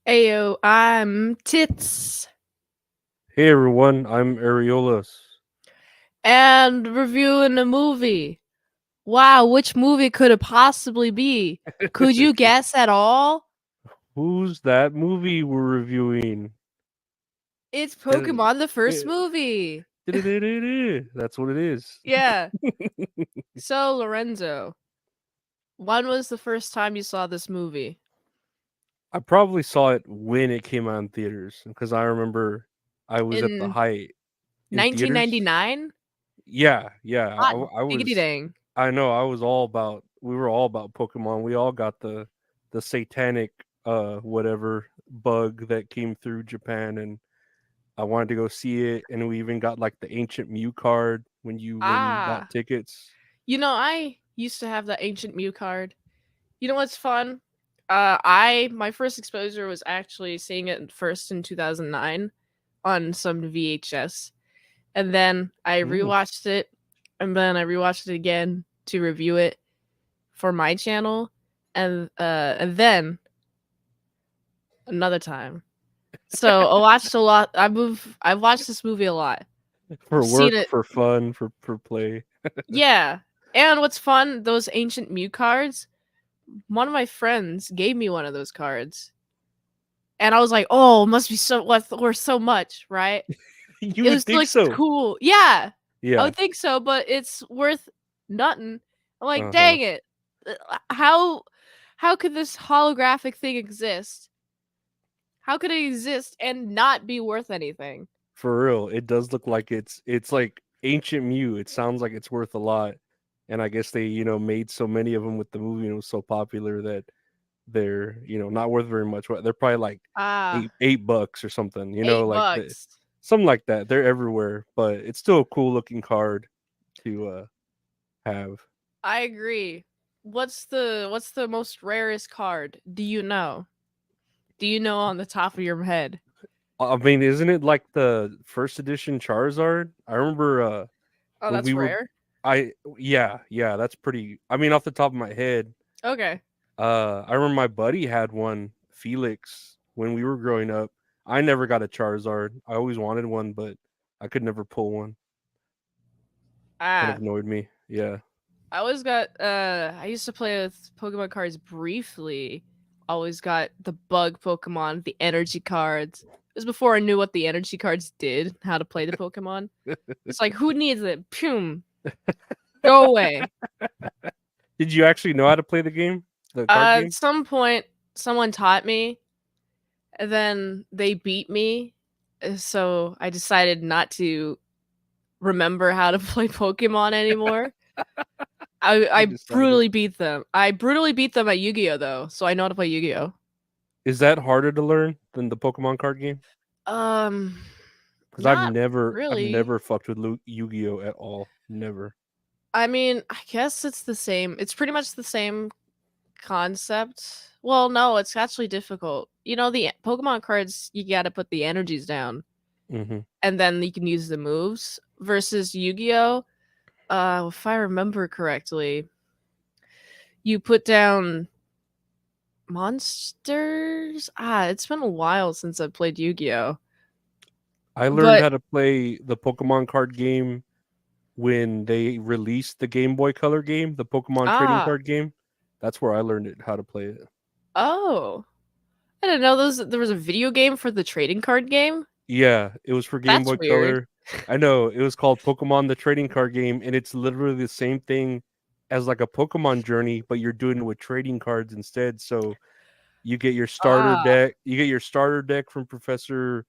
Ayo, I'm Tits Hey everyone, I'm Areolas. and reviewing a movie. Wow, which movie could it possibly be? Could you guess at all? Who's that movie we're reviewing? It's Uh, Pokemon, the first eh, movie. That's what it is. Yeah. So, Lorenzo, when was the first time you saw this movie? I probably saw it when it came out in theaters because I remember I was at the In height in theaters. 1999? Yeah. Hot I diggity was. dang. I know. I was all about. We were all about Pokemon. We all got the satanic whatever bug that came through Japan, and I wanted to go see it, and we even got like the ancient Mew card when you bought Ah, tickets. I used to have that ancient Mew card. You know what's fun? My first exposure was actually seeing it first in 2009 on some VHS, and then I Mm. rewatched it, and then I rewatched it again to review it for my channel, and then another time. So I watched a lot. I've watched this movie a lot. For Seen work, it, for fun, for play. yeah. And what's fun? Those ancient Mew cards. One of my friends gave me one of those cards, and I was like, "Oh, it must be so worth so much, right?" You It would was think like so. cool, yeah. I Yeah. would think so, but it's worth nothing. I'm like, Uh huh. dang it, how could this holographic thing exist? How could it exist and not be worth anything? For real, it does look like it's like ancient Mew. It sounds like it's worth a lot, and I guess they made so many of them with the movie and it was so popular that they're not worth very much. They're probably like Ah, $8 or something. eight Like bucks. something like that. They're everywhere, but it's still a cool looking card to have. I agree. What's the most rarest card? Do you know? Do you know on the top of your head? I mean, isn't it like the first edition Charizard? I remember Oh, when we that's were rare. I yeah, that's pretty. I mean, off the top of my head, Okay. I remember my buddy had one, Felix, when we were growing up. I never got a Charizard. I always wanted one, but I could never pull one. Kind of Ah, annoyed me. Yeah. I always got I used to play with Pokemon cards briefly. Always got the bug Pokemon, the energy cards. It was before I knew what the energy cards did, how to play the Pokemon. It's like who needs it? Pum. Go away. Did you actually know how to play the game? The card At game? some point someone taught me, and then they beat me. So I decided not to remember how to play Pokemon anymore. You I decided. brutally beat them. I brutally beat them at Yu-Gi-Oh though, so I know how to play Yu-Gi-Oh. Is that harder to learn than the Pokemon card game? Um, Because Not I've really. never fucked with Yu-Gi-Oh at all. Never. I mean, I guess it's the same. It's pretty much the same concept. Well, no, it's actually difficult. You know, the Pokemon cards, you gotta put the energies down, Hmm. and then you can use the moves. Versus Yu-Gi-Oh, if I remember correctly, you put down monsters. It's been a while since I played Yu-Gi-Oh, I learned but how to play the Pokemon card game when they released the Game Boy Color game, the Pokemon trading ah, card game. That's where I learned it how to play it. oh, I didn't know there was a video game for the trading card game. Yeah, it was for Game That's Boy weird. Color. I know it was called Pokemon the trading card game, and it's literally the same thing as like a Pokemon journey, but you're doing it with trading cards instead. So Ah, you get your starter deck from Professor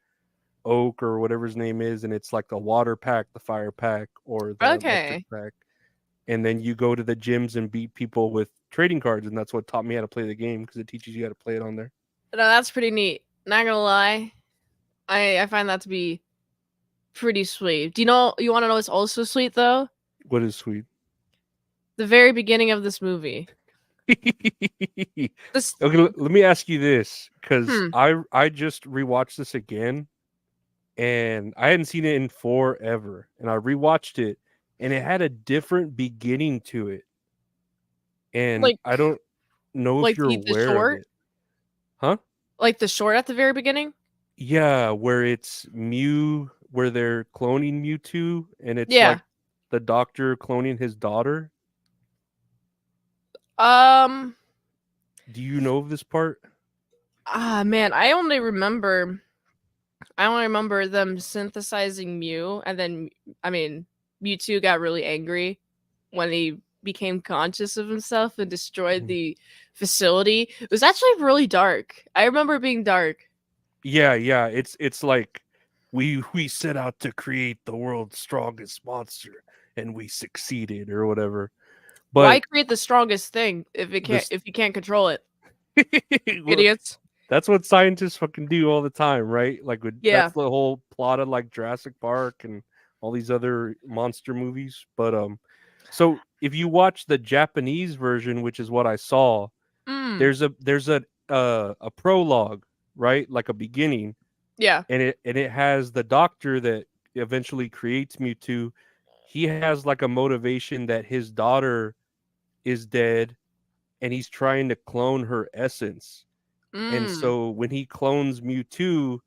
Oak or whatever his name is, and it's like the water pack, the fire pack, or the electric okay. pack. And then you go to the gyms and beat people with trading cards, and that's what taught me how to play the game because it teaches you how to play it on there. No, that's pretty neat. Not gonna lie, I find that to be pretty sweet. Do you know? You want to know what's also sweet though? What is sweet? The very beginning of this movie. Okay, This. let me ask you this because Hmm. I just rewatched this again, and I hadn't seen it in forever, and I rewatched it, and it had a different beginning to it, and Like I don't know if you're the aware of short. it, huh? Like the short at the very beginning? Yeah, where it's Mew, where they're cloning Mewtwo, and it's Yeah. like the doctor cloning his daughter. Um. Do you know of this part? Ah, man, I only remember them synthesizing Mew, and then I mean, Mewtwo got really angry when he became conscious of himself and destroyed Mhm. the facility. It was actually really dark. I remember it being dark. Yeah, yeah. It's like we set out to create the world's strongest monster, and we succeeded, or whatever. Why But create the strongest thing this, if you can't control it? well, Idiots. that's what scientists fucking do all the time, right? Like Yeah. that's the whole plot of like Jurassic Park and all these other monster movies. But so if you watch the Japanese version, which is what I saw, Mm. there's a prologue, right? Like a beginning, Yeah. and it has the doctor that eventually creates Mewtwo. He has like a motivation that his daughter is dead, and he's trying to clone her essence. And Mm. so when he clones Mewtwo,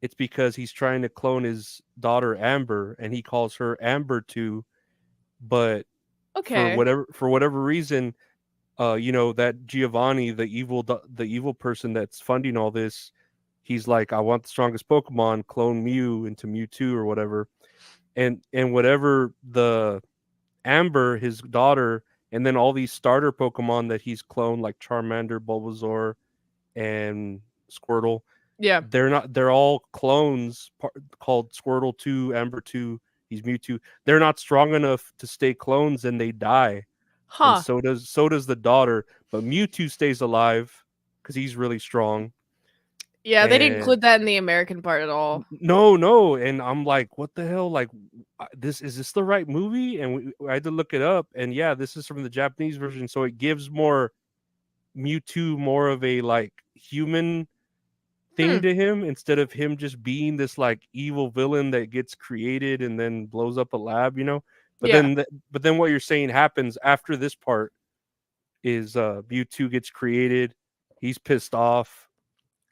it's because he's trying to clone his daughter Amber, and he calls her Amber 2. But Okay. for whatever reason, that Giovanni, the evil person that's funding all this, he's like, I want the strongest Pokemon, clone Mew into Mewtwo or whatever. And whatever the Amber, his daughter, and then all these starter Pokemon that he's cloned, like Charmander, Bulbasaur, and Squirtle, Yeah. they're all clones called Squirtle 2, Amber 2, he's Mewtwo. They're not strong enough to stay clones, and they die. And Huh. so does the daughter, but Mewtwo stays alive cuz he's really strong. Yeah, they didn't And include that in the American part at all. no, and I'm like, what the hell? Like, this the right movie? And I had to look it up, and yeah, this is from the Japanese version, so it gives more Mewtwo more of a like human thing Hmm. to him, instead of him just being this like evil villain that gets created and then blows up a lab. But Yeah. then what you're saying happens after this part is Mewtwo gets created, he's pissed off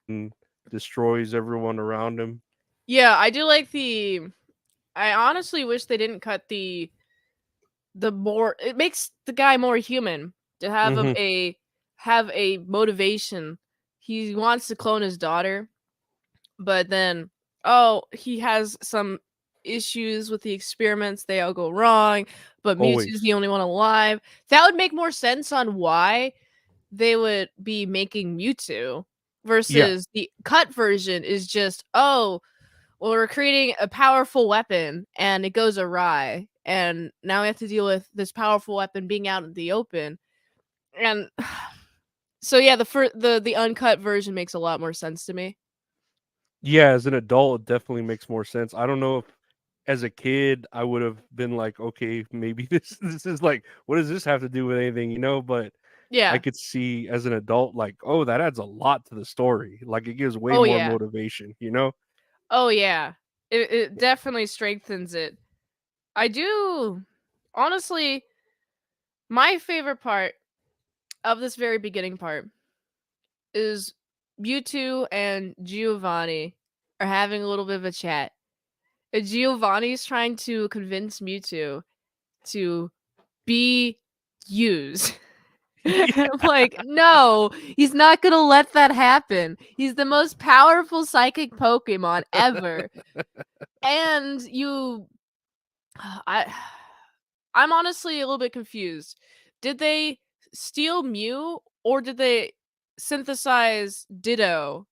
and destroys everyone around him. Yeah, I do like the I honestly wish they didn't cut the more it makes the guy more human to have him Hmm. have a motivation. He wants to clone his daughter, but then oh, he has some issues with the experiments, they all go wrong, but Mewtwo's Always. the only one alive. That would make more sense on why they would be making Mewtwo Yeah. versus the cut version is just, oh, well, we're creating a powerful weapon and it goes awry. And now we have to deal with this powerful weapon being out in the open. And so yeah, the uncut version makes a lot more sense to me. Yeah, as an adult, it definitely makes more sense. I don't know if as a kid I would have been like, okay, maybe this is like, what does this have to do with anything? But I Yeah. could see as an adult, like, oh, that adds a lot to the story. Like, it gives way Oh more yeah. motivation. Oh yeah. It definitely strengthens it. I do honestly my favorite part of this very beginning part is Mewtwo and Giovanni are having a little bit of a chat. And Giovanni's trying to convince Mewtwo to be used. And Yeah. I'm like, no, he's not gonna let that happen. He's the most powerful psychic Pokemon ever. And I I'm honestly a little bit confused. Did they steal Mew or did they synthesize Ditto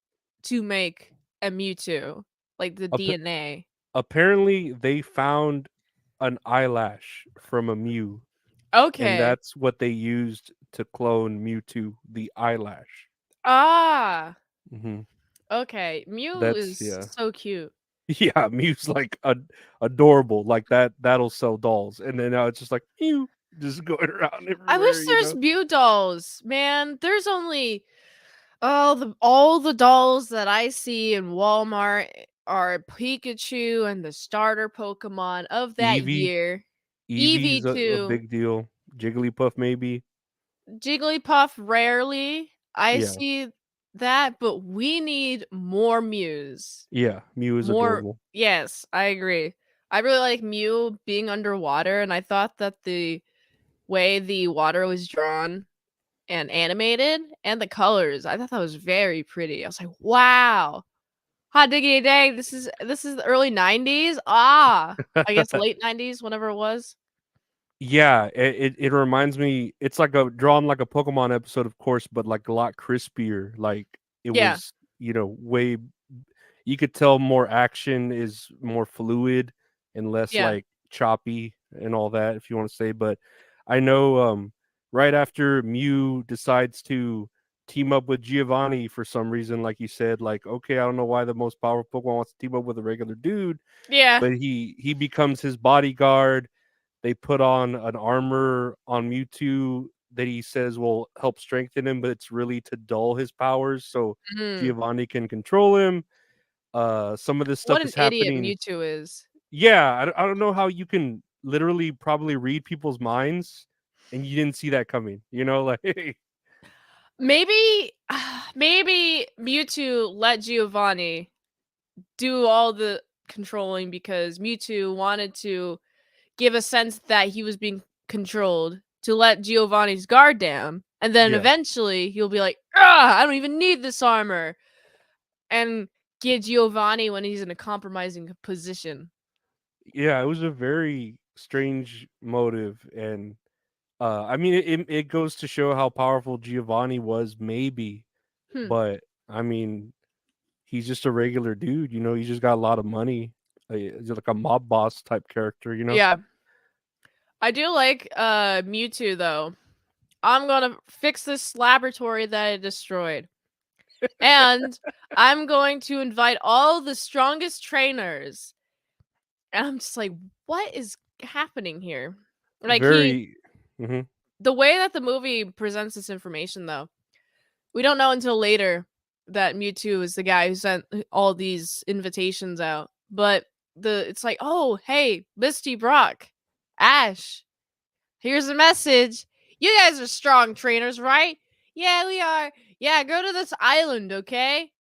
to make a Mewtwo? Like the Appa- DNA. Apparently, they found an eyelash from a Mew, and Okay. that's what they used to clone Mewtwo, the eyelash. Ah. Hmm. Okay. Mew That's is yeah. so cute. Yeah, Mew's like adorable. Like that'll sell dolls. And then now it's just like Mew just going around I wish everywhere. there's Mew dolls, man. There's only all the dolls that I see in Walmart are Pikachu and the starter Pokemon of that Eevee. year. Eevee's Eevee a too. big deal. Jigglypuff maybe. Jigglypuff rarely. I Yeah. see that, but we need more Mews. Yeah, Mew is More, adorable. yes, I agree. I really like Mew being underwater, and I thought that the way the water was drawn and animated and the colors, I thought that was very pretty. I was like, wow. Hot diggity dang, this is the early 90s. Ah, I guess late 90s, whenever it was. Yeah, it reminds me. It's like a drawn like a Pokemon episode, of course, but like a lot crispier. Like it Yeah, was, way. You could tell more action is more fluid and less yeah. like choppy and all that, if you want to say. But I know, right after Mew decides to team up with Giovanni for some reason, like you said, like okay, I don't know why the most powerful Pokemon wants to team up with a regular dude, Yeah. but he becomes his bodyguard. They put on an armor on Mewtwo that he says will help strengthen him, but it's really to dull his powers so Mhm. Giovanni can control him. Some of this What stuff an is idiot happening. Mewtwo is. Yeah, I don't know how you can literally probably read people's minds and you didn't see that coming. Like Maybe maybe Mewtwo let Giovanni do all the controlling because Mewtwo wanted to give a sense that he was being controlled to let Giovanni's guard down. And then yeah, eventually he'll be like, ah, I don't even need this armor. And get Giovanni when he's in a compromising position. yeah, it was a very strange motive, and I mean it goes to show how powerful Giovanni was, maybe, Hmm. but I mean he's just a regular dude, he's just got a lot of money. He's like a mob boss type character. Yeah. I do like Mewtwo though. I'm gonna fix this laboratory that I destroyed. And I'm going to invite all the strongest trainers. And I'm just like, what is happening here? Like Very. Mhm. the way that the movie presents this information though, we don't know until later that Mewtwo is the guy who sent all these invitations out. But it's like, oh hey, Misty, Brock, Ash, here's a message. You guys are strong trainers, right? Yeah, we are. Yeah, go to this island, okay?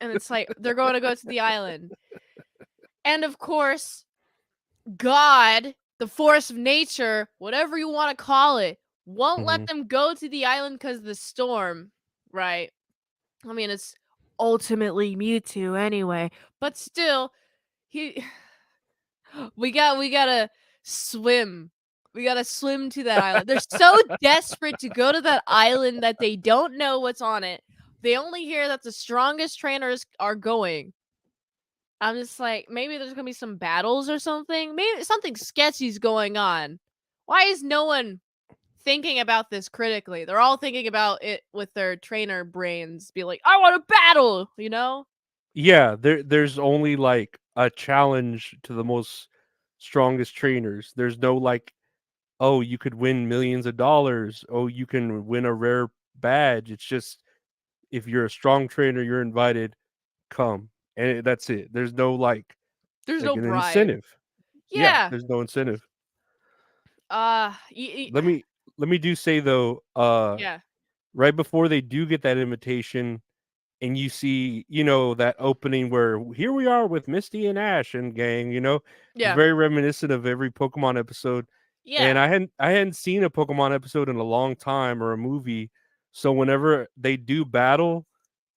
And it's like they're going to go to the island. And of course, God, the force of nature, whatever you want to call it, won't let Mhm. them go to the island because of the storm, right? I mean, it's ultimately Mewtwo anyway, but still, he we gotta swim. We gotta swim to that island. They're so desperate to go to that island that they don't know what's on it. They only hear that the strongest trainers are going. I'm just like, maybe there's gonna be some battles or something. Maybe something sketchy's going on. Why is no one thinking about this critically? They're all thinking about it with their trainer brains. Be like, I want to battle, you know? Yeah, there's only like a challenge to the most strongest trainers. There's no like, oh, you could win millions of dollars. Oh, you can win a rare badge. It's just if you're a strong trainer, you're invited. Come, and that's it. There's no There's like no an bribe. incentive. Yeah, Yeah. there's no incentive. Uh, Let me let me do say though, yeah. right before they do get that invitation, and you see, that opening where here we are with Misty and Ash and gang, it's Yeah. very reminiscent of every Pokemon episode. And Yeah. I hadn't seen a Pokemon episode in a long time or a movie. So whenever they do battle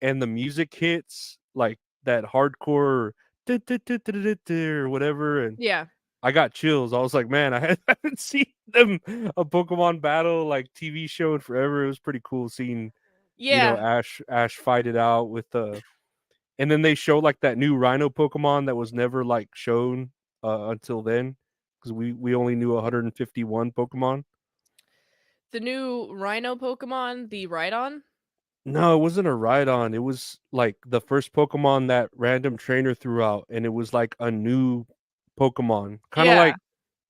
and the music hits like that hardcore or whatever, and Yeah. I got chills. I was like, man, I haven't seen them a Pokemon battle like TV show in forever. It was pretty cool seeing, Yeah. Ash fight it out with and then they show like that new Rhino Pokemon that was never like shown until then because we only knew 151 Pokemon. The new Rhino Pokemon, the Rhydon? No, it wasn't a Rhydon. It was like the first Pokemon that random trainer threw out, and it was like a new Pokemon, kind of Yeah. like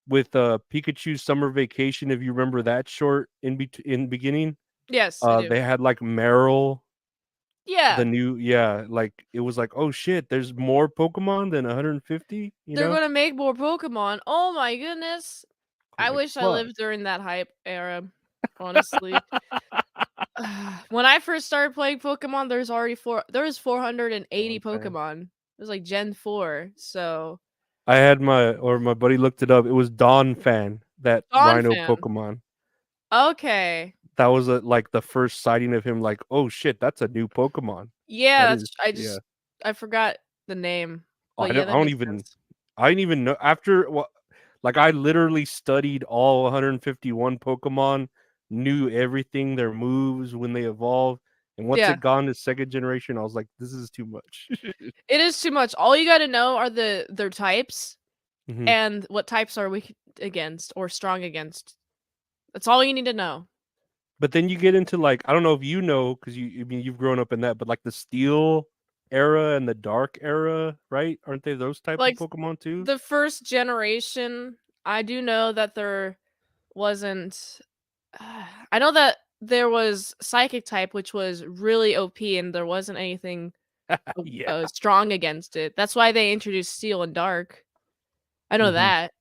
with Pikachu's Summer Vacation. If you remember that short in beginning, Yes, I do. they had like Meryl. The Yeah. new, yeah, like it was like, oh shit, there's more Pokemon than 150, you They're know? gonna make more Pokemon. Oh my goodness. I was I like, wish I fuck. lived during that hype era, honestly. When I first started playing Pokemon, there was 480 Dawn fan. Pokemon. It was like Gen 4. So My buddy looked it up. It was Dawn fan, that Dawn Rhino fan. Pokemon. Okay. That was like the first sighting of him. Like, oh shit, that's a new Pokemon. Yeah, That that's is, yeah. I forgot the name. Oh, But yeah, I that don't makes even. sense. I didn't even know after what. Like, I literally studied all 151 Pokemon, knew everything, their moves when they evolve, and once Yeah. it got into second generation, I was like, this is too much. It is too much. All you got to know are their types hmm and what types are weak against or strong against. That's all you need to know. But then you get into, like, I don't know if you know, because I mean, you've grown up in that, but like the Steel era and the Dark era, right? Aren't they those type of Like Pokemon too? the first generation, I do know that there wasn't I know that there was psychic type which was really OP and there wasn't anything Yeah. strong against it. That's why they introduced steel and dark. I know hmm that.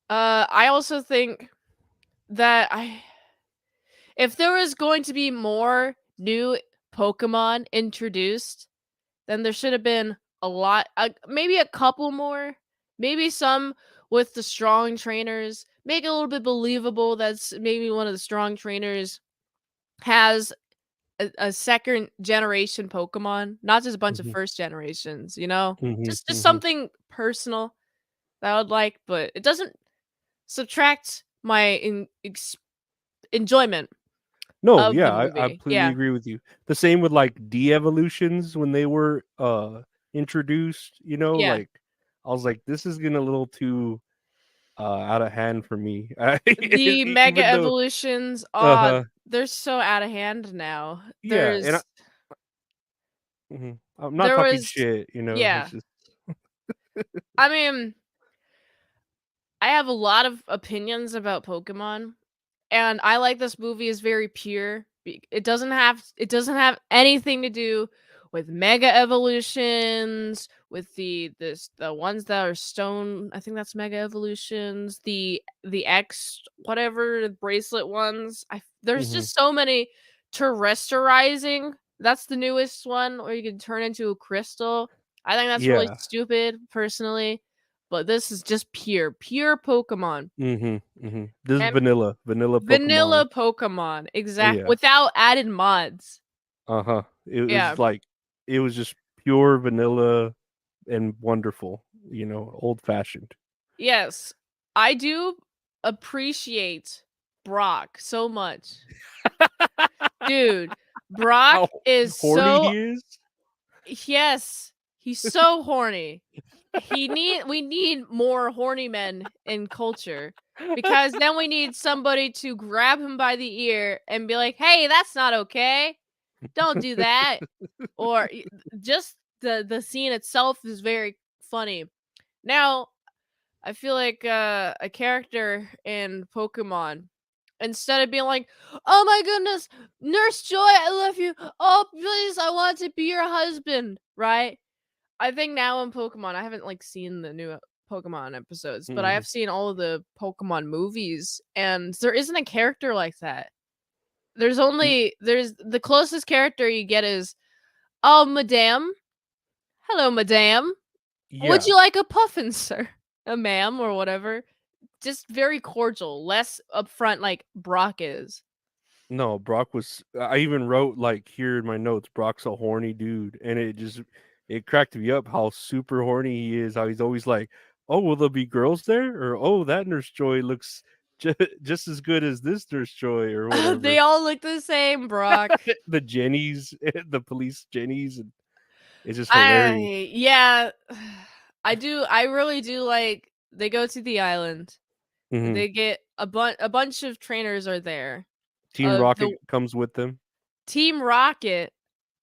I also think that I if there was going to be more new Pokemon introduced, then there should have been a lot, maybe a couple more, maybe some with the strong trainers. Make it a little bit believable that's maybe one of the strong trainers has a second generation Pokemon, not just a bunch of hmm first generations, you know? hmm Just hmm something personal that I would like, but it doesn't subtract my enjoyment No, of the yeah, I movie. completely Yeah. agree with you. The same with like de-evolutions when they were introduced, Yeah. like I was like, this is getting a little too out of hand for me. The mega Even though evolutions, uh-huh. they're so out of hand now. Yeah, and I'm not There talking was shit, it's yeah. just I mean, I have a lot of opinions about Pokemon, and I like this movie is very pure. It doesn't have anything to do with mega evolutions, with the ones that are stone. I think that's mega evolutions. The X whatever the bracelet ones. There's mhm. just so many terrestrializing. That's the newest one where you can turn into a crystal. I think that's really Yeah. stupid personally, but this is just pure Pokemon. This is And vanilla Pokemon. vanilla Pokemon, exact Yeah. without added mods. Uh-huh. It Yeah. was like it was just pure vanilla and wonderful, old fashioned. Yes. I do appreciate Brock so much. Dude, Brock How is horny so he is. yes, he's so horny. We need more horny men in culture because then we need somebody to grab him by the ear and be like, "Hey, that's not okay. Don't do that." Or just the scene itself is very funny. Now, I feel like a character in Pokemon, instead of being like, "Oh my goodness, Nurse Joy, I love you. Oh please, I want to be your husband." Right? I think now in Pokemon, I haven't like seen the new Pokemon episodes, but I Mhm. have seen all of the Pokemon movies, and there isn't a character like that. Y There's the closest character you get is, "Oh, madame, hello, madame. Would yeah. you like a puffin, sir?" A ma'am or whatever. Just very cordial, less upfront like Brock is. No, Brock was I even wrote, like, here in my notes, "Brock's a horny dude," and it cracked me up how super horny he is, how he's always like, "Oh, will there be girls there?" Or, "Oh, that Nurse Joy looks just as good as this Nurse Joy," or They whatever. all look the same, Brock. The Jennies, the police Jennies, and it's just hilarious. I yeah, I really do like they go to the island. Mhm. They get a bunch of trainers are there. Team The Rocket comes with them. Team Rocket,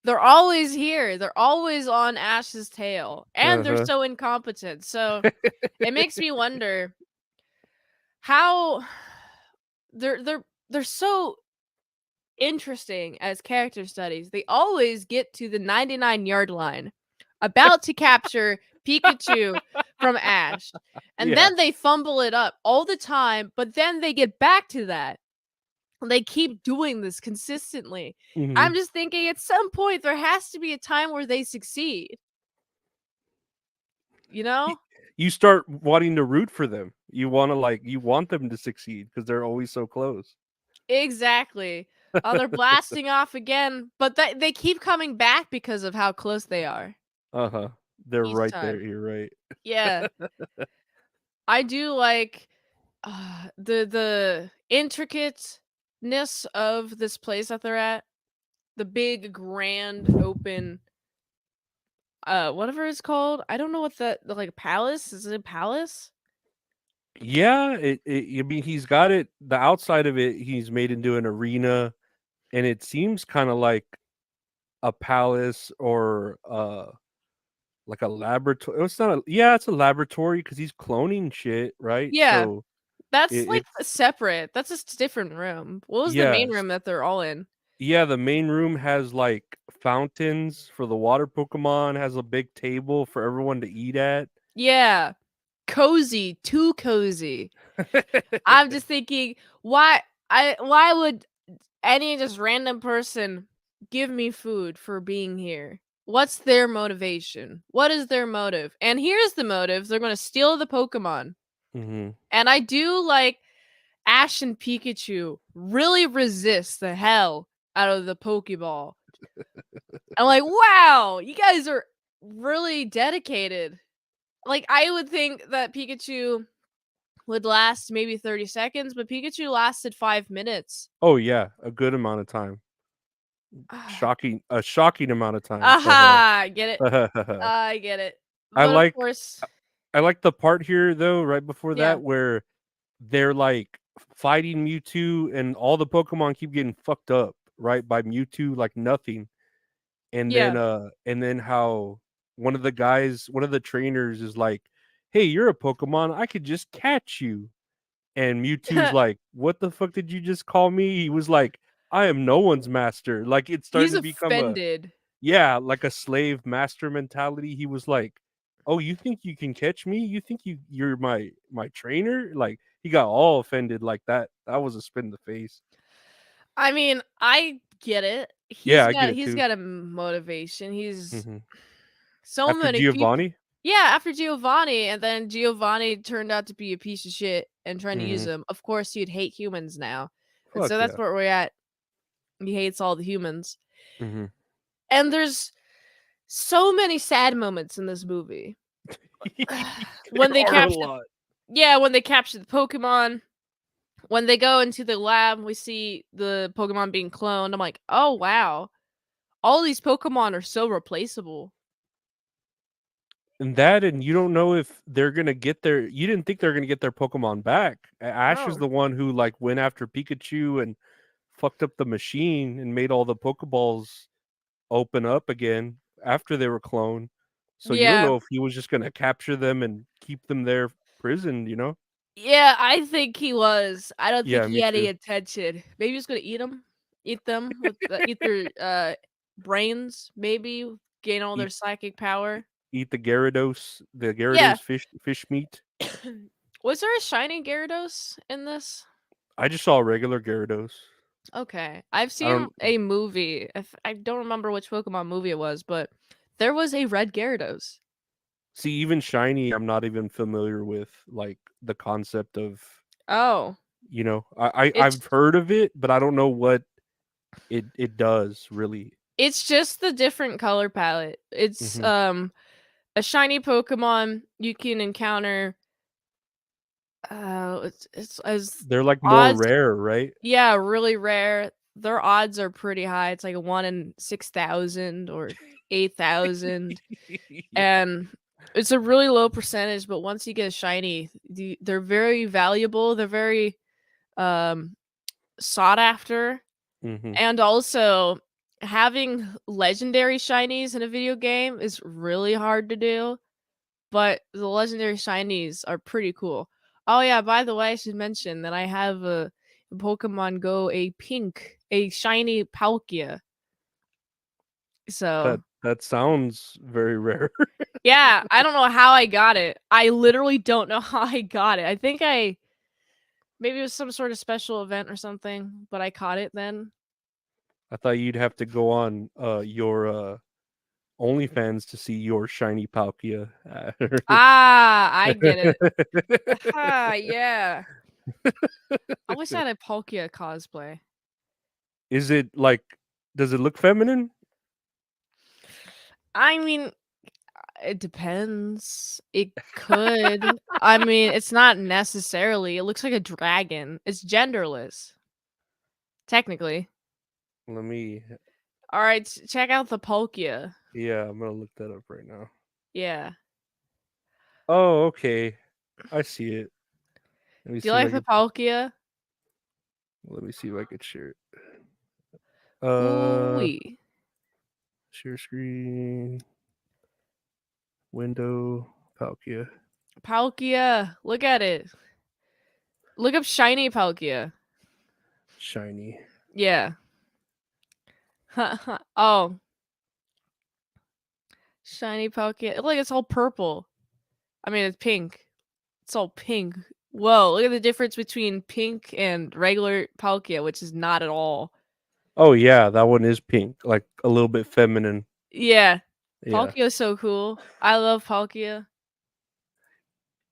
they're always here. They're always on Ash's tail, and they're Uh-huh. so incompetent. So it makes me wonder how they're so interesting as character studies. They always get to the 99-yard line, about to capture Pikachu from Ash, and Yeah. then they fumble it up all the time, but then they get back to that. They keep doing this consistently. Mhm. I'm just thinking at some point there has to be a time where they succeed. You Y know? You start wanting to root for them. You want them to succeed because 'cause they're always so close. Exactly. Oh, they're blasting off again, but they keep coming back because of how close they are Uh-huh. They're each right there, time. you're right. Yeah. I do like the intricateness of this place that they're at. The big grand open whatever it's called. I don't know what like palace? Is it a palace? Yeah, I mean, he's got it the outside of it, he's made into an arena, and it seems kinda like a palace or, like a laboratory. It's not a yeah, it's a laboratory because he's cloning shit, right? Yeah. So, That's like it's separate. That's just a different room. What was the main yes. room that they're all in? Yeah, the main room has, like, fountains for the water Pokemon, has a big table for everyone to eat at. Yeah. Cozy, too cozy. I'm just thinking, why would any just random person give me food for being here? What's their motivation? What is their motive? And here's the motive. They're going to steal the Pokemon. Mhm. And I do like Ash and Pikachu really resist the hell out of the Pokeball. I'm like, wow, you guys are really dedicated. Like, I would think that Pikachu would last maybe 30 seconds, but Pikachu lasted 5 minutes. Oh, yeah, a good amount of time. Shocking amount of time. Aha! Get it? I get it. I But of like course, I like the part here, though, right before yeah. that, where they're, like, fighting Mewtwo and all the Pokemon keep getting fucked up, right, by Mewtwo like nothing. Yeah. And then how one of the trainers is like, "Hey, you're a Pokemon, I could just catch you." And Mewtwo's like, "What the fuck did you just call me?" He was like, "I am no one's master." Like, it started He's to become a offended. yeah, like a slave master mentality. He was like, "Oh, you think you can catch me? You think you're my trainer?" Like, he got all offended like that. That was a spin in the face. I mean, I get it. Yeah, I get it He's too. got a motivation. He's Mhm. so After many people. Giovanni? Yeah, after Giovanni, and then Giovanni turned out to be a piece of shit and trying to use Mhm. him. Of course, he'd hate humans now. And so Fuck that's yeah. where we're at. He hates all the humans. Mhm. And there's so many sad moments in this movie. When There they are a capture lot. Yeah, when they capture the Pokemon, when they go into the lab, we see the Pokemon being cloned. I'm like, "Oh, wow. All these Pokemon are so replaceable." And that and you don't know if they're gonna get their you didn't think they're gonna get their Pokemon back. Ash is No. the one who, like, went after Pikachu and fucked up the machine and made all the Pokeballs open up again after they were cloned. So you don't Yeah. know if he was just gonna capture them and keep them there prisoned, you know? Yeah, I think he was. I don't think Yeah, he me had any too. intention. Maybe he was gonna eat them with eat their brains. Maybe gain all their Eat psychic power. eat the Yeah. Gyarados fish meat. Was there a shiny Gyarados in this? I just saw a regular Gyarados. Okay, I've I seen don't a movie. If I don't remember which Pokemon movie it was, but there was a red Gyarados. see even shiny, I'm not even familiar with, like, the concept of, Oh, you know, it's I've heard of it, but I don't know what it does really. it's just the different color palette. It's Mhm. a shiny Pokemon you can encounter. It's as They're, like, more odds. rare, right? Yeah, really rare. Their odds are pretty high. It's like a 1 in 6,000 or 8,000, Yeah. and it's a really low percentage. But once you get a shiny, they're very valuable. They're very um sought after, Mhm. and also having legendary shinies in a video game is really hard to do. But the legendary shinies are pretty cool. Oh yeah, by the way, I should mention that I have a Pokemon Go a shiny Palkia. So That sounds very rare. yeah, I don't know how I got it. I literally don't know how I got it. I think I Maybe it was some sort of special event or something, but I caught it then. I thought you'd have to go on your OnlyFans to see your shiny Palkia. Ah, I get it. Ah, yeah. I wish I had a Palkia cosplay. Is it like? Does it look feminine? I mean, it depends. It could. I mean, it's not necessarily. It looks like a dragon. It's genderless, technically. Let me. All right, check out the Palkia. Yeah, I'm gonna look that up right now. Yeah. Oh, okay. I see it. Let me Do you see if I like the can. Palkia? Let me see if I can share it. Ooh Uh, wee. share screen, window, Palkia, Palkia. Look at it. Look up shiny Palkia. shiny. Yeah. Oh, shiny Palkia. Look, it's all purple. I mean, it's pink. It's all pink. Whoa, look at the difference between pink and regular Palkia, which is not at all. Oh yeah, that one is pink, like a little bit feminine. Yeah. Yeah. Palkia's so cool. I love Palkia.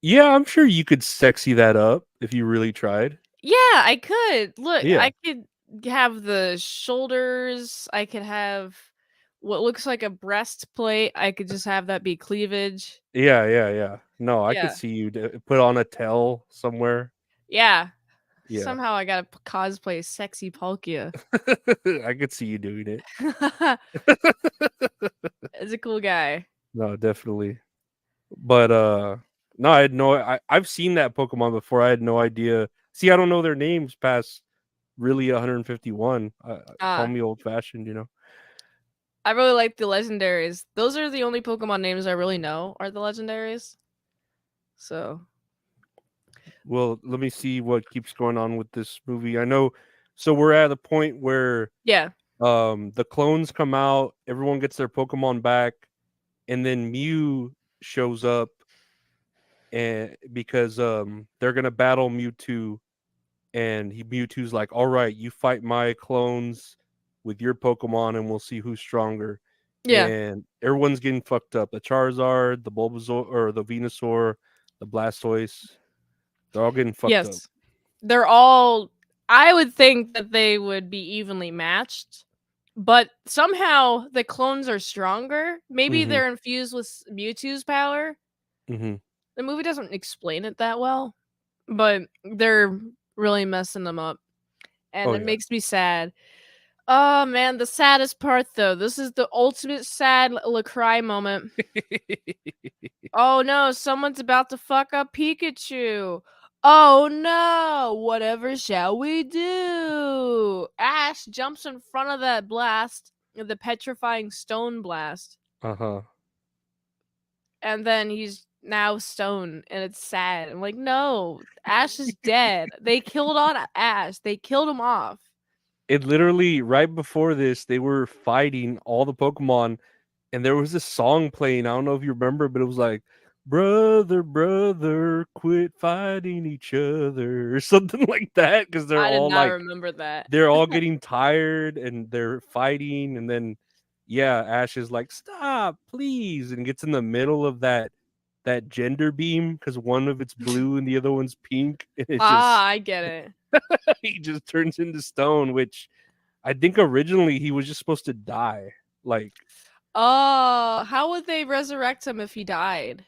Yeah, I'm sure you could sexy that up if you really tried. Yeah, I could. Look, Yeah. I could have the shoulders. I could have what looks like a breastplate. I could just have that be cleavage. Yeah, yeah, yeah. No, I could Yeah. see you put on a tail somewhere. Yeah. Yeah. Somehow I gotta cosplay sexy Palkia. I could see you doing it. Is a cool guy. No, definitely. But no, I had no I've seen that Pokemon before. I had no idea. See, I don't know their names past really 151. Call Ah, me old fashioned, you know. I really like the legendaries. Those are the only Pokemon names I really know are the legendaries. So Well, let me see what keeps going on with this movie. I know so we're at a point where yeah, the clones come out, everyone gets their Pokemon back, and then Mew shows up and because they're gonna battle Mewtwo, and Mewtwo's like, all right, you fight my clones with your Pokemon and we'll see who's stronger. yeah, And everyone's getting fucked up. The Charizard, the Bulbasaur or the Venusaur, the Blastoise, they're all getting fucked up. yes. They're all. I would think that they would be evenly matched, but somehow the clones are stronger. Maybe Mm-hmm. they're infused with Mewtwo's power. Mm-hmm. The movie doesn't explain it that well, but they're really messing them up, and Oh it yeah. makes me sad. Oh man, the saddest part though. This is the ultimate sad cry moment. Oh no, someone's about to fuck up Pikachu. Oh no, whatever shall we do? Ash jumps in front of that blast, the petrifying stone blast, Uh-huh. and then he's now stone, and it's sad. I'm like, no, Ash is dead. They killed on Ash. They killed him off. It literally right before this, they were fighting all the Pokemon and there was this song playing. I don't know if you remember, but it was like, "Brother, brother, quit fighting each other," or something like that. Because I did not remember that. they're all getting tired and they're fighting, and then yeah, Ash is like, "Stop, please," and gets in the middle of that gender beam because one of it's blue and the other one's pink, and it Ah, just I get it. he just turns into stone, which I think originally he was just supposed to die. Like, Oh, how would they resurrect him if he died?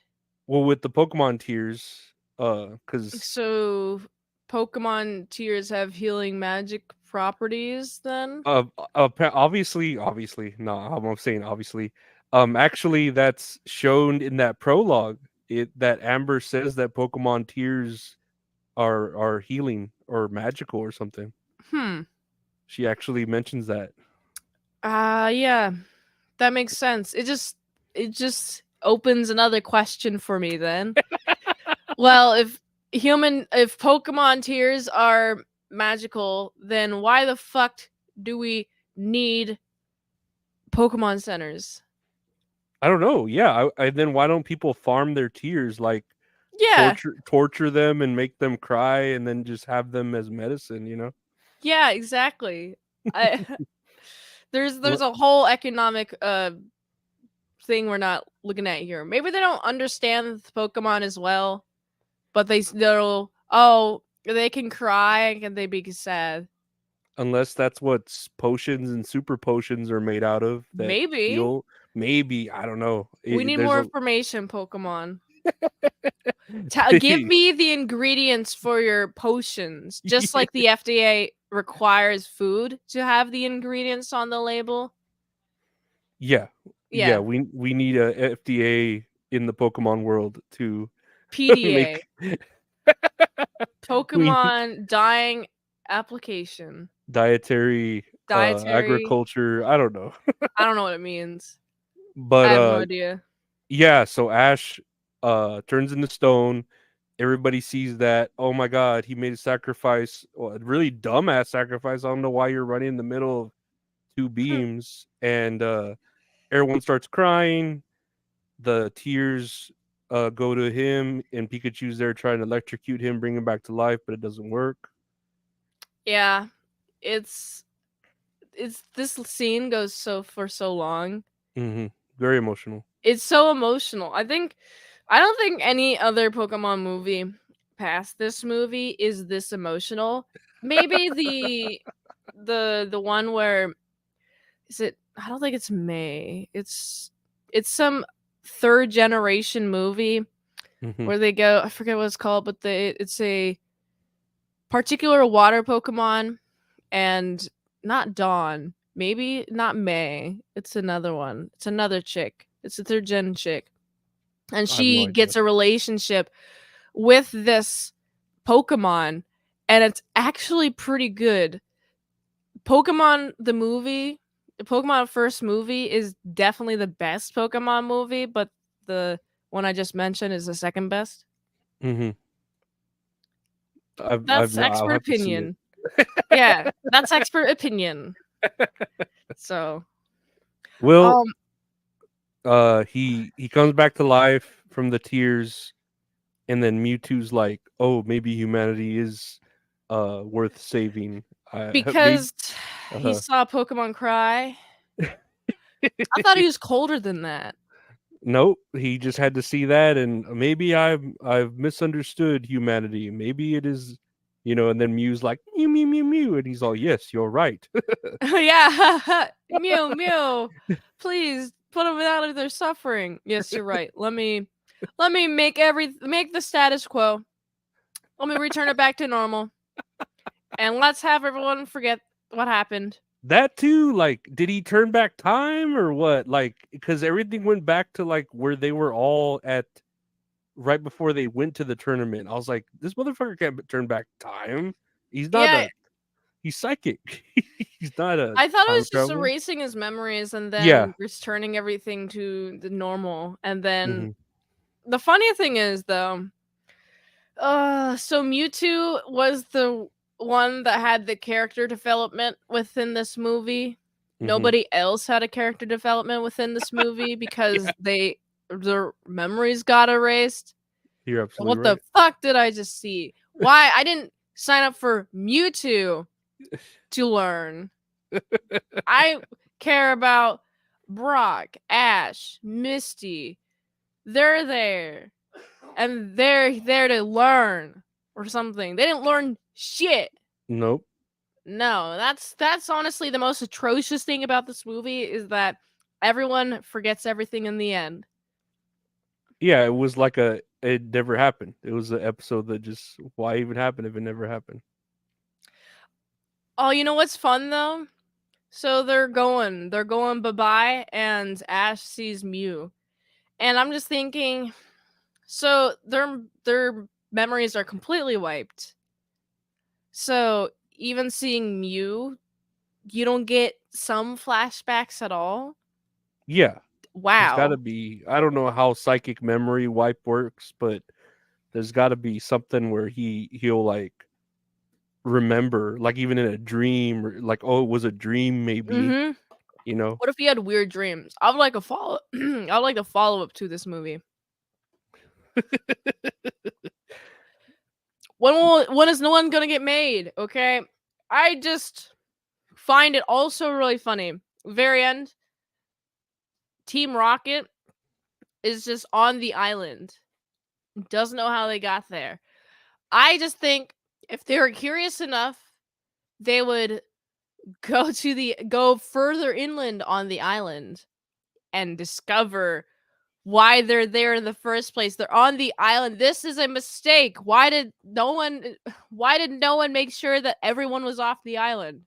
well, with the Pokemon tears, because So, Pokemon tears have healing magic properties then? obviously, no, I'm saying obviously. Actually, that's shown in that prologue. It that Amber says that Pokemon tears are healing or magical or something. Hmm. She actually mentions that. Yeah. That makes sense. It just opens another question for me then. Well, if Pokemon tears are magical, then why the fuck do we need Pokemon centers? I don't know. Yeah, then why don't people farm their tears like Yeah, torture them and make them cry, and then just have them as medicine. yeah, exactly. I there's L- a whole economic thing we're not looking at here. Maybe they don't understand the Pokemon as well, but they'll they can cry and they be sad. Unless that's what potions and super potions are made out of that Maybe heal. Maybe, I don't know. we need There's more a information, Pokemon. Give me the ingredients for your potions, just like the FDA requires food to have the ingredients on the label. yeah, yeah. Yeah, We need a FDA in the Pokemon world to PDA, make. We need Pokemon dying application, dietary dietary. agriculture. I don't know, I don't know what it means. I but have no idea. yeah. So Ash turns into stone. Everybody sees that. Oh my god, he made a sacrifice, well, a really dumbass sacrifice. I don't know why you're running in the middle of two beams, and everyone starts crying. The tears go to him, and Pikachu's there trying to electrocute him, bring him back to life, but it doesn't work. Yeah, it's this scene goes so for so long. Hmm. Very emotional. It's so emotional. I don't think any other Pokemon movie past this movie is this emotional. Maybe the one where is it I don't think it's May. It's some third generation movie Hmm. where they go I forget what it's called, but it's a particular water Pokemon and not Dawn. Maybe not May. It's another one. It's another chick. It's a third gen chick. And I have no she idea. gets a relationship with this Pokemon, and it's actually pretty good. Pokemon the movie, the Pokemon first movie is definitely the best Pokemon movie, but the one I just mentioned is the second best. Hmm. I've That's not. I'll expert have to see it. opinion. Yeah, that's expert opinion. So, Well, um, he comes back to life from the tears, and then Mewtwo's like, "Oh, maybe humanity is worth saving." Maybe. because he Uh, saw Pokemon cry, I thought he was colder than that. Nope, he just had to see that, and maybe I've misunderstood humanity. Maybe it is, And then Mew's like mew mew mew mew, and he's all, "Yes, you're right." Yeah, Mew, Mew, please put them out of their suffering. Yes, you're right. Let me make the status quo. Let me return it back to normal, and let's have everyone forget what happened. That too, like, did he turn back time or what? Like, because everything went back to like where they were all at right before they went to the tournament. I was like, this motherfucker can't turn back time. He's not Yeah, a he's psychic. He's not a I thought it time was just traveler. erasing his memories and Yeah. then returning everything to the normal. And then Hmm. the funny thing is, though, so Mewtwo was the one that had the character development within this movie. Hmm. Nobody else had a character development within this movie because Yeah, their memories got erased. you're absolutely What the right. fuck did I just see? Why I didn't sign up for Mewtwo to learn. I care about Brock, Ash, Misty. They're there. And they're there to learn or something. They didn't learn shit. Nope. No, that's honestly the most atrocious thing about this movie is that everyone forgets everything in the end. Yeah, it was like it never happened. It was an episode that just why even happen if it never happened. Oh, you know what's fun though? So they're going bye-bye and Ash sees Mew. And I'm just thinking, so their memories are completely wiped. So even seeing Mew, you don't get some flashbacks at all. Yeah, there's got to Wow. be. I don't know how psychic memory wipe works, but there's got to be something where he'll like remember, like even in a dream, or like, oh, it was a dream, maybe. Mhm. You know, What if he had weird dreams? I would like a follow I would like a follow-up to this movie. when is no one gonna get made? Okay, I just find it also really funny. Very end, Team Rocket is just on the island. Doesn't know how they got there. I just think if they were curious enough, they would go further inland on the island and discover why they're there in the first place. They're on the island. This is a mistake. Why did no one make sure that everyone was off the island?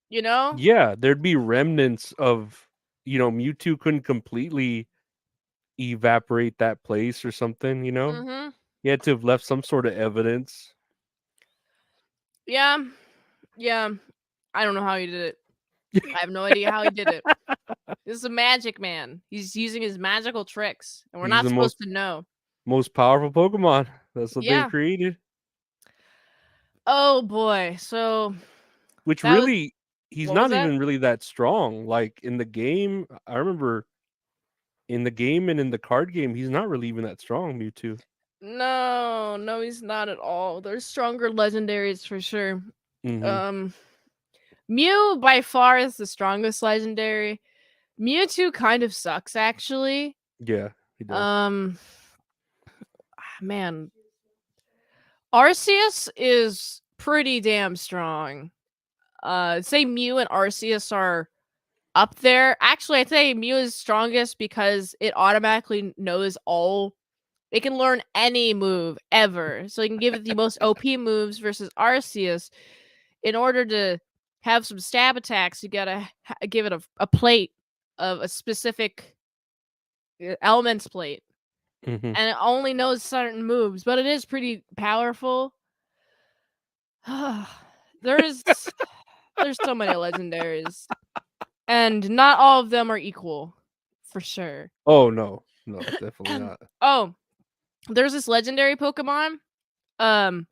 You know? Yeah, there'd be remnants of, Mewtwo couldn't completely evaporate that place or something, Mhm. He had to have left some sort of evidence. Yeah. Yeah. I don't know how he did it. I have no idea how he did it. This is a magic man. He's using his magical tricks, and we're He's not the supposed to know. most powerful Pokemon. That's what they've Yeah. created. Oh boy. So Which that was really, he's what was not that? even really that strong. Like in the game, I remember in the game and in the card game, he's not really even that strong, Mewtwo. No, no, he's not at all. There's stronger legendaries for sure. Mm-hmm. Um, Mew by far is the strongest legendary. Mewtwo kind of sucks actually. Yeah, he does. Um, man, Arceus is pretty damn strong. Say Mew and Arceus are up there. Actually, I'd say Mew is strongest because it automatically knows all. It can learn any move ever, so you can give it the most OP moves versus Arceus. In order to have some stab attacks, you gotta give it a plate of a specific elements plate, Mm-hmm. and it only knows certain moves, but it is pretty powerful. there's there's so many legendaries, and not all of them are equal, for sure. Oh no, no, definitely not. Oh, there's this legendary Pokemon. Um,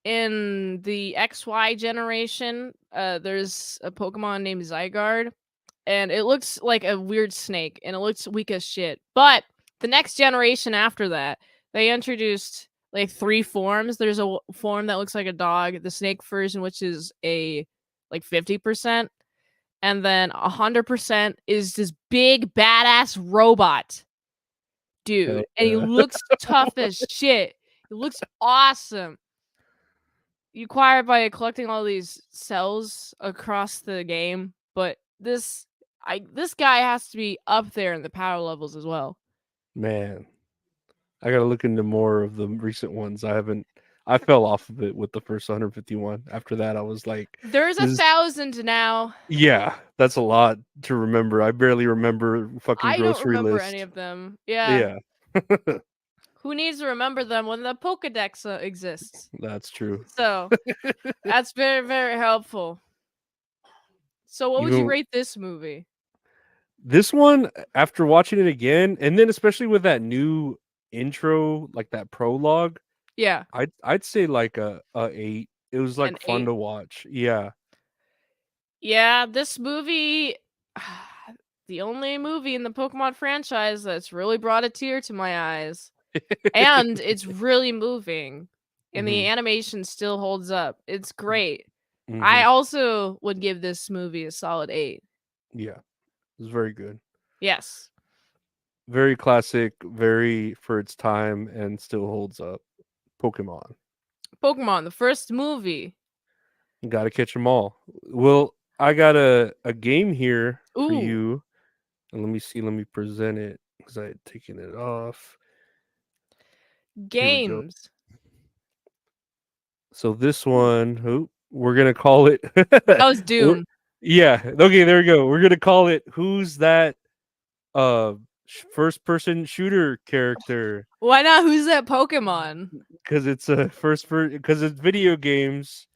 in the XY generation, there's a Pokemon named Zygarde, and it looks like a weird snake, and it looks weak as shit. But the next generation after that, they introduced like three forms. There's a form that looks like a dog, the snake version, which is a like 50%, and then 100% is this big badass robot Hell dude, and he yeah. looks tough as shit. He looks awesome. You acquire by collecting all these cells across the game, but this guy has to be up there in the power levels as well. Man, I gotta look into more of the recent ones. I fell off of it with the first 151. After that, I was like, There's this is 1,000 now. yeah, that's a lot to remember. I barely remember fucking I don't grocery remember any list. of them. Yeah. Yeah, Who needs to remember them when the Pokedex exists? that's true. So, that's very, very helpful. So, what would you Even rate this movie? this one, after watching it again, and then especially with that new intro, like that prologue, Yeah, I'd say like a 8. It was an like fun 8. to watch. Yeah. Yeah, this movie, the only movie in the Pokemon franchise that's really brought a tear to my eyes. And it's really moving. And the Hmm. animation still holds up. It's great. Hmm. I also would give this movie a solid 8. Yeah, it was very good. Yes. Very classic, very for its time, and still holds up. Pokemon. Pokemon, the first movie. Got to catch them all. Well, I got a game here for Ooh, you, and let me see. Let me present it because I had taken it off. Here we go. games. So this one, we're gonna call it. That was we're, Doom. yeah. Okay. There we go. We're gonna call it. Who's that? First person shooter character Why not? Who's that Pokemon? because it's a because it's video games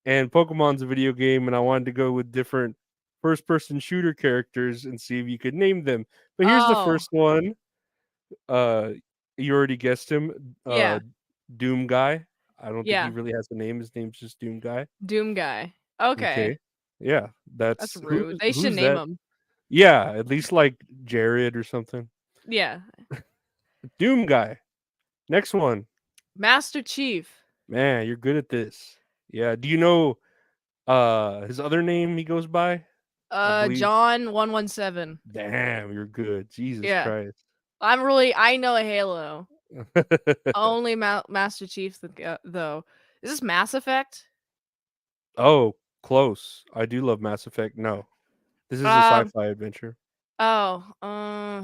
and Pokemon's a video game, and I wanted to go with different first person shooter characters and see if you could name them. But here's the Oh, first one. Uh, you already guessed him. yeah. Doom Guy. I don't think he Yeah. really has a name. His name's just Doom Guy. Doom guy. Okay. Okay. Yeah, That's that's rude. They should who's name that? him. Yeah, at least like Jared or something. Yeah. Doom Guy. Next one. Master Chief. Man, you're good at this. Yeah. Do you know his other name he goes by? I believe. John 117. Damn, you're good. Jesus Yeah. Christ. I know a Halo. Only Master Chief though. Is this Mass Effect? Oh, close. I do love Mass Effect. No. This is a Um. sci-fi adventure. Oh.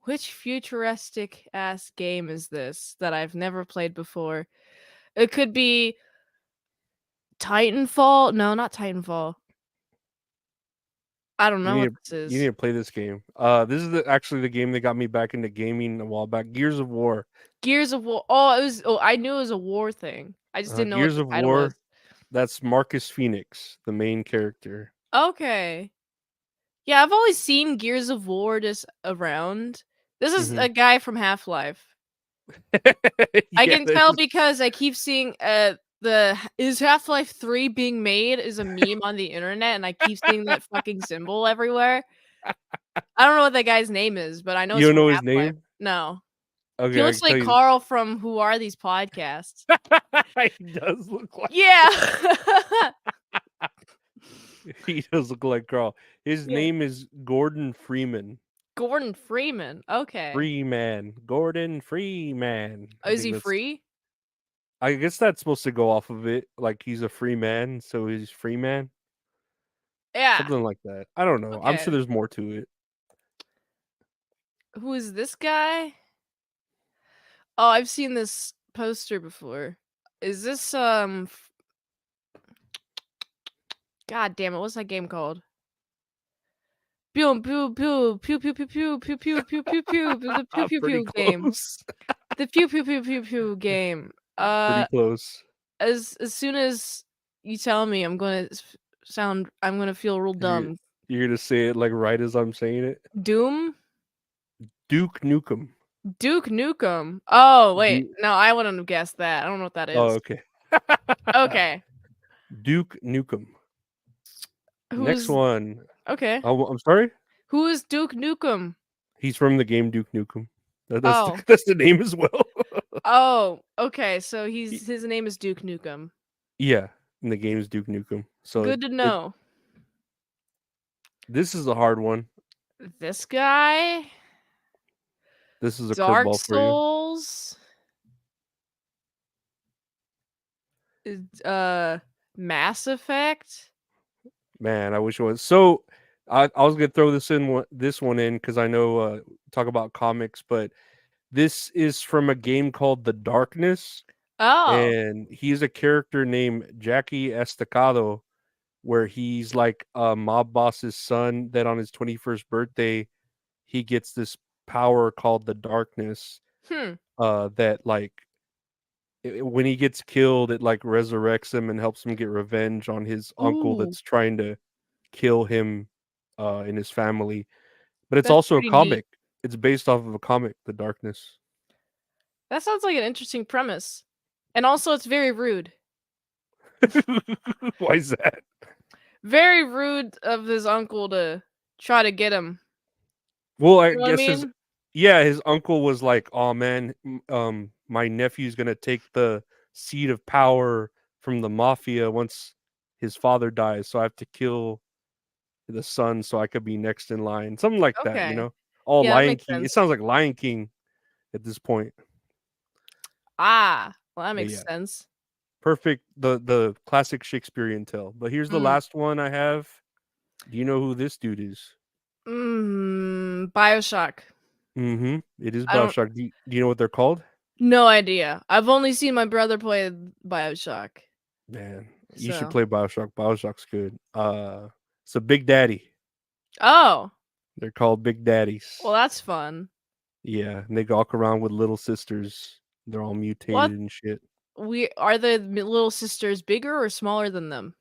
Which futuristic ass game is this that I've never played before? It could be Titanfall. No, not Titanfall. I don't You know what need this you need is. to play this game. This is actually the game that got me back into gaming a while back. Gears of War. Gears of War. Oh, it was. Oh, I knew it was a war thing. I just didn't know what Gears the of title was. War. That's Marcus Phoenix, the main character. Okay. Yeah, I've always seen Gears of War just around. This is Hmm. a guy from Half-Life. I Yeah, can this tell is. because I keep seeing the is Half-Life 3 being made is a meme on the internet and I keep seeing that fucking symbol everywhere. I don't know what that guy's name is, but I know You it's don't from know his Half-Life. name? No. He Okay, I looks can tell like you. Carl from Who Are These Podcasts? He does look like. Yeah. He does look like Carl. His Yeah. name is Gordon Freeman. Gordon Freeman. Okay. Freeman. Gordon Freeman. Oh, I is think he that's. free? I guess that's supposed to go off of it. Like he's a free man, so he's free man. Yeah. Something like that. I don't know. I'm Okay. sure there's more to it. Who is this guy? Oh, I've seen this poster before. Is this God damn it, what's that game called? Pew pew pew pew pew pew pew pew pew pew pew pew the pew pew Pretty pew game. close. The pew pew pew pew pew game. Pretty close. As soon as you tell me, I'm gonna feel real You're, dumb. you're gonna say it like right as I'm saying it. Doom? Duke Nukem. Duke Nukem. Oh wait, Du- no, I wouldn't have guessed that. I don't know what that oh, is. okay. Okay. Duke Nukem. Next Who's one. okay. Oh, I'm sorry. Who is Duke Nukem? He's from the game Duke Nukem. That's the Oh. that's the name as well. Oh, okay. So He- his name is Duke Nukem. yeah, in the game is Duke Nukem. So Good to it know. this is a hard one. This guy, This is a Dark curveball for you. Souls, Mass Effect. Man, I wish it was. So I was gonna throw this one in because I know talk about comics, but this is from a game called The Darkness, Oh, and he's a character named Jackie Estacado, where he's like a mob boss's son. That on his 21st birthday, he gets this power called the Darkness. hmm. That like when he gets killed, it like resurrects him and helps him get revenge on his uncle Ooh, that's trying to kill him and his family. But it's that's also a pretty neat. comic. It's based off of a comic, The Darkness. That sounds like an interesting premise, and also it's very rude. Why is that? Very rude of his uncle to try to get him. Well, I You know what I guess mean? his uncle was like, "Oh man, my nephew's gonna take the seat of power from the mafia once his father dies, so I have to kill the son so I could be next in line." Something like that, you Okay. know? All Yeah, that Lion makes King. It sense. sounds like Lion King at this point. Ah, well, that But makes yeah, sense. perfect. The classic Shakespearean tale. But here's the Mm. last one I have. Do you know who this dude is? Bioshock. Mm-hmm. It is I don't. Bioshock. Do you know what they're called? No idea. I've only seen my brother play Bioshock. Man, you should So. play Bioshock. Bioshock's good. It's a Big Daddy. Oh, They're called Big Daddies. well, that's fun. Yeah, and they walk around with little sisters. They're all What mutated and shit. we are the little sisters bigger or smaller than them?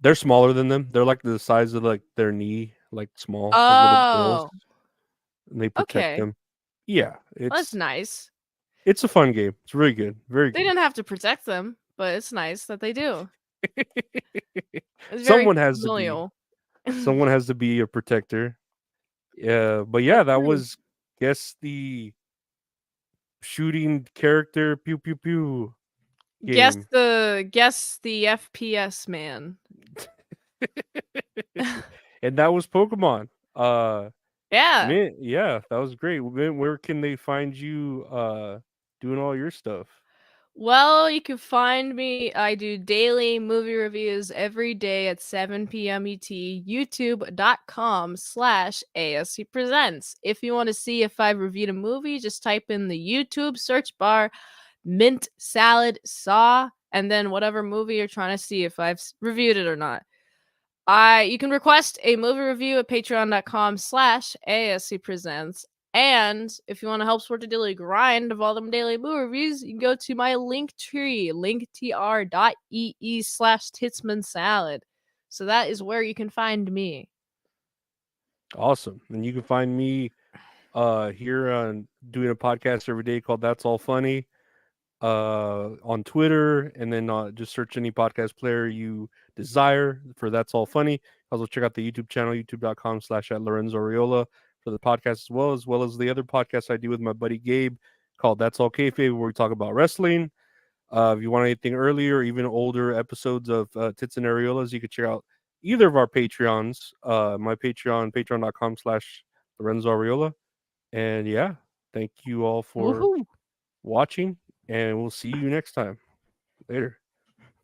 They're smaller than them. They're like the size of like their knee, like small, like little girls, Oh, and they protect okay. them. Yeah, Well, that's nice. it's a fun game. It's really good. Very They good. didn't have to protect them, but it's nice that they do. It's very Someone has to be. familial. Someone has to be a protector. Yeah, but That's yeah, that true. was guess the shooting character. Pew pew pew. Guess game. the FPS man. And that was Pokemon. Yeah. Man, yeah, that was great. Where can they find you doing all your stuff? Well, you can find me. I do daily movie reviews every day at 7 p.m. ET, youtube.com/ASC Presents. If you want to see if I've reviewed a movie, just type in the YouTube search bar mint salad saw and then whatever movie you're trying to see if I've reviewed it or not. You can request a movie review at patreon.com/ASC Presents. And if you want to help support the daily grind of all them daily movie reviews, you can go to my link tree, linktr.ee/Titsman Salad. So that is where you can find me. Awesome. And you can find me here on doing a podcast every day called That's All Funny on Twitter, and then just search any podcast player you desire for That's All Funny. Also check out the YouTube channel, youtube.com/at Lorenzo Arreola for the podcast as well as the other podcast I do with my buddy Gabe called That's All Kayfabe, where we talk about wrestling. If you want anything earlier, even older episodes of Tits and Areolas, you can check out either of our Patreons. My Patreon, patreon.com/Lorenzo Arreola. And yeah, thank you all for Woohoo! watching, and we'll see you next time. Later.